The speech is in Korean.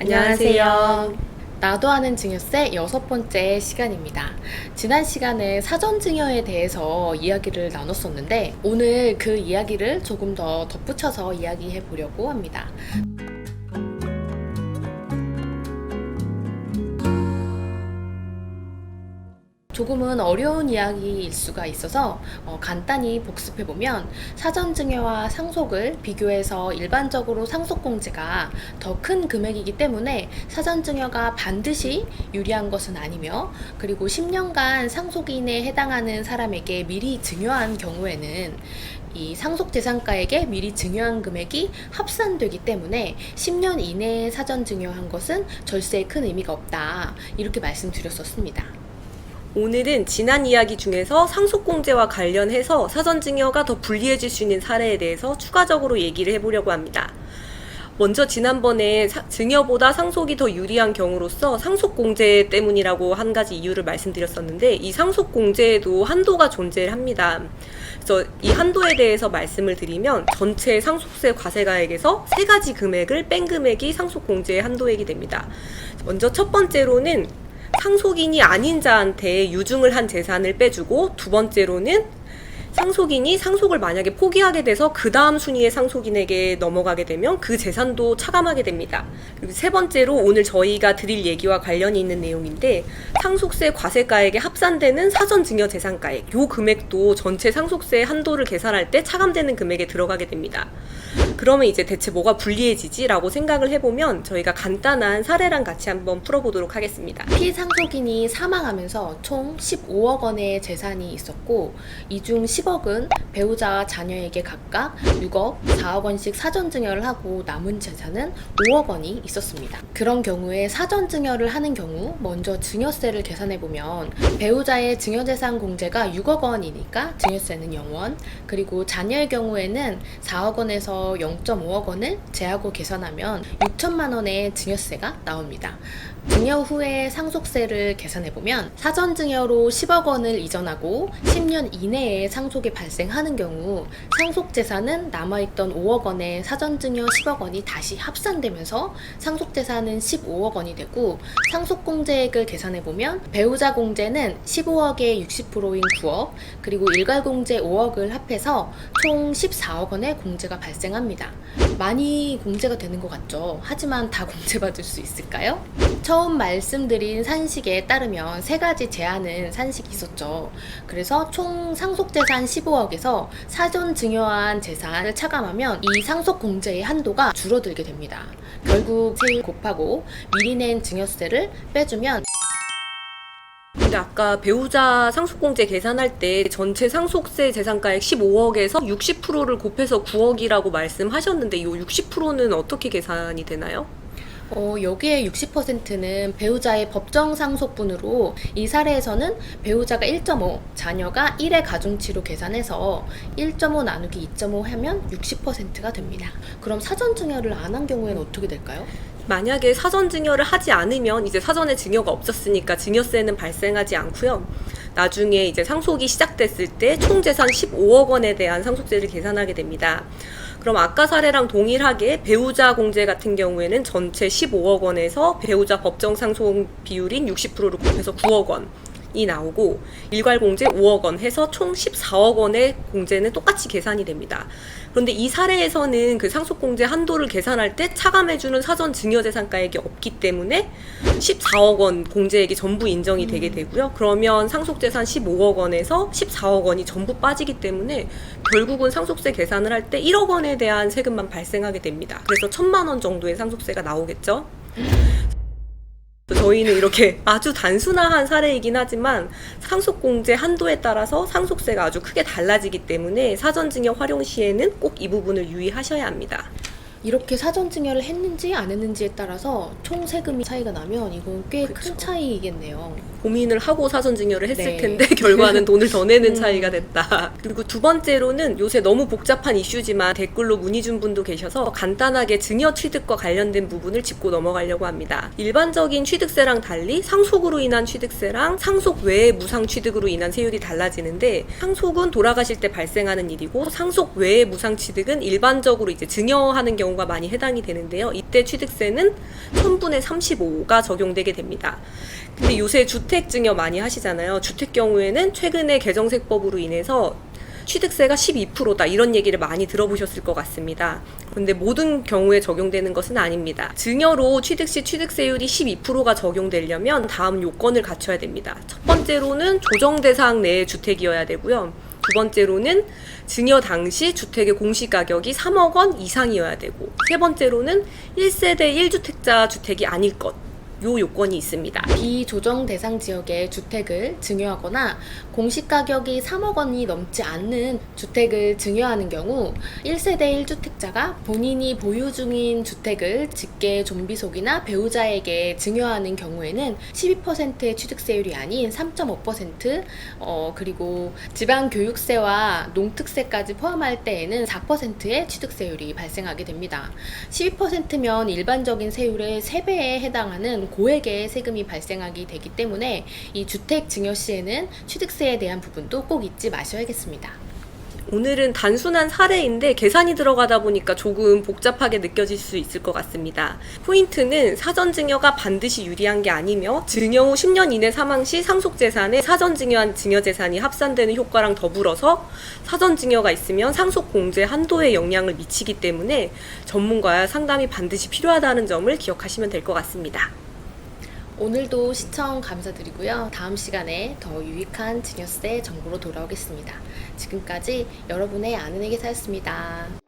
안녕하세요. 나도 아는 증여세 6번째 시간입니다. 지난 시간에 사전증여에 대해서 이야기를 나눴었는데 오늘 그 이야기를 조금 더 덧붙여서 이야기해 보려고 합니다. 조금은 어려운 이야기일 수가 있어서 간단히 복습해보면 사전증여와 상속을 비교해서 일반적으로 상속공제가 더 큰 금액이기 때문에 사전증여가 반드시 유리한 것은 아니며, 그리고 10년간 상속인에 해당하는 사람에게 미리 증여한 경우에는 이 상속재산가에게 미리 증여한 금액이 합산되기 때문에 10년 이내에 사전증여한 것은 절세에 큰 의미가 없다, 이렇게 말씀드렸었습니다. 오늘은 지난 이야기 중에서 상속공제와 관련해서 사전증여가 더 불리해질 수 있는 사례에 대해서 추가적으로 얘기를 해보려고 합니다. 먼저 지난번에 증여보다 상속이 더 유리한 경우로서 상속공제 때문이라고 한 가지 이유를 말씀드렸었는데, 이 상속공제에도 한도가 존재를 합니다. 그래서 이 한도에 대해서 말씀을 드리면 전체 상속세 과세가액에서 3가지 금액을 뺀 금액이 상속공제의 한도액이 됩니다. 먼저 첫 번째로는 상속인이 아닌 자한테 유증을 한 재산을 빼주고, 두 번째로는 상속인이 상속을 만약에 포기하게 돼서 그 다음 순위의 상속인에게 넘어가게 되면 그 재산도 차감하게 됩니다. 그리고 세 번째로 오늘 저희가 드릴 얘기와 관련이 있는 내용인데, 상속세 과세가액에 합산되는 사전증여재산가액, 요 금액도 전체 상속세 한도를 계산할 때 차감되는 금액에 들어가게 됩니다. 그러면 이제 대체 뭐가 불리해지지? 라고 생각을 해보면 저희가 간단한 사례랑 같이 한번 풀어보도록 하겠습니다. 피상속인이 사망하면서 총 15억 원의 재산이 있었고, 이 중 10억은 배우자와 자녀에게 각각 6억, 4억 원씩 사전증여를 하고 남은 재산은 5억 원이 있었습니다. 그런 경우에 사전증여를 하는 경우 먼저 증여세를 계산해보면 배우자의 증여재산 공제가 6억 원이니까 증여세는 0원, 그리고 자녀의 경우에는 4억 원에서 0.5억 원을 제하고 계산하면 6천만 원의 증여세가 나옵니다. 증여 후에 상속세를 계산해보면 사전증여로 10억 원을 이전하고 10년 이내에 상속이 발생하는 경우 상속재산은 남아있던 5억 원에 사전증여 10억 원이 다시 합산되면서 상속재산은 15억 원이 되고, 상속공제액을 계산해보면 배우자 공제는 15억의 60%인 9억, 그리고 일괄공제 5억을 합해서 총 14억 원의 공제가 발생합니다. 많이 공제가 되는 것 같죠? 하지만 다 공제받을 수 있을까요? 처음 말씀드린 산식에 따르면 3가지 제한은 산식이 있었죠. 그래서 총 상속재산 15억에서 사전 증여한 재산을 차감하면 이 상속공제의 한도가 줄어들게 됩니다. 결국 세율 곱하고 미리 낸 증여세를 빼주면, 근데 아까 배우자 상속공제 계산할 때 전체 상속세 재산가액 15억에서 60%를 곱해서 9억이라고 말씀하셨는데, 이 60%는 어떻게 계산이 되나요? 여기에 60%는 배우자의 법정 상속분으로, 이 사례에서는 배우자가 1.5, 자녀가 1의 가중치로 계산해서 1.5 나누기 2.5 하면 60%가 됩니다. 그럼 사전증여를 안 한 경우에는 어떻게 될까요? 만약에 사전증여를 하지 않으면 이제 사전에 증여가 없었으니까 증여세는 발생하지 않고요. 나중에 이제 상속이 시작됐을 때 총 재산 15억 원에 대한 상속세를 계산하게 됩니다. 그럼 아까 사례랑 동일하게 배우자 공제 같은 경우에는 전체 15억 원에서 배우자 법정 상속 비율인 60%를 곱해서 9억 원이 나오고, 일괄공제 5억 원 해서 총 14억 원의 공제는 똑같이 계산이 됩니다. 그런데 이 사례에서는 그 상속공제 한도를 계산할 때 차감해주는 사전증여재산가액이 없기 때문에 14억 원 공제액이 전부 인정이 되게 되고요. 그러면 상속재산 15억 원에서 14억 원이 전부 빠지기 때문에 결국은 상속세 계산을 할 때 1억 원에 대한 세금만 발생하게 됩니다. 그래서 1,000만 원 정도의 상속세가 나오겠죠. 저희는 이렇게 아주 단순한 사례이긴 하지만 상속공제 한도에 따라서 상속세가 아주 크게 달라지기 때문에 사전증여 활용 시에는 꼭 이 부분을 유의하셔야 합니다. 이렇게 사전증여를 했는지 안 했는지에 따라서 총 세금이 차이가 나면 이건 꽤 큰 차이겠네요. 고민을 하고 사전증여를 했을 네. 텐데 결과는 돈을 더 내는 차이가 됐다. 그리고 두 번째로는 요새 너무 복잡한 이슈지만 댓글로 문의 준 분도 계셔서 간단하게 증여 취득과 관련된 부분을 짚고 넘어가려고 합니다. 일반적인 취득세랑 달리 상속으로 인한 취득세랑 상속 외의 무상 취득으로 인한 세율이 달라지는데, 상속은 돌아가실 때 발생하는 일이고 상속 외의 무상 취득은 일반적으로 이제 증여하는 경우 경우가 많이 해당이 되는데요. 이때 취득세는 1000분의 35가 적용되게 됩니다. 근데 요새 주택 증여 많이 하시잖아요. 주택 경우에는 최근에 개정세법으로 인해서 취득세가 12%다 이런 얘기를 많이 들어보셨을 것 같습니다. 근데 모든 경우에 적용되는 것은 아닙니다. 증여로 취득 시 취득세율이 12%가 적용되려면 다음 요건을 갖춰야 됩니다. 첫 번째로는 조정 대상 내의 주택이어야 되고요. 두 번째로는 증여 당시 주택의 공시가격이 3억 원 이상이어야 되고, 세 번째로는 1세대 1주택자 주택이 아닐 것. 요 요건이 있습니다. 비조정 대상 지역의 주택을 증여하거나 공시가격이 3억 원이 넘지 않는 주택을 증여하는 경우 1세대 1주택자가 본인이 보유 중인 주택을 직계 존비속이나 배우자에게 증여하는 경우에는 12%의 취득세율이 아닌 3.5%, 그리고 지방교육세와 농특세까지 포함할 때에는 4%의 취득세율이 발생하게 됩니다. 12%면 일반적인 세율의 3배에 해당하는 고액의 세금이 발생하게 되기 때문에 이 주택 증여 시에는 취득세에 대한 부분도 꼭 잊지 마셔야겠습니다. 오늘은 단순한 사례인데 계산이 들어가다 보니까 조금 복잡하게 느껴질 수 있을 것 같습니다. 포인트는 사전 증여가 반드시 유리한 게 아니며 증여 후 10년 이내 사망 시 상속 재산에 사전 증여한 증여 재산이 합산되는 효과랑 더불어서 사전 증여가 있으면 상속 공제 한도에 영향을 미치기 때문에 전문가와 상담이 반드시 필요하다는 점을 기억하시면 될 것 같습니다. 오늘도 시청 감사드리고요. 다음 시간에 더 유익한 증여세 정보로 돌아오겠습니다. 지금까지 여러분의 아는 애기사였습니다.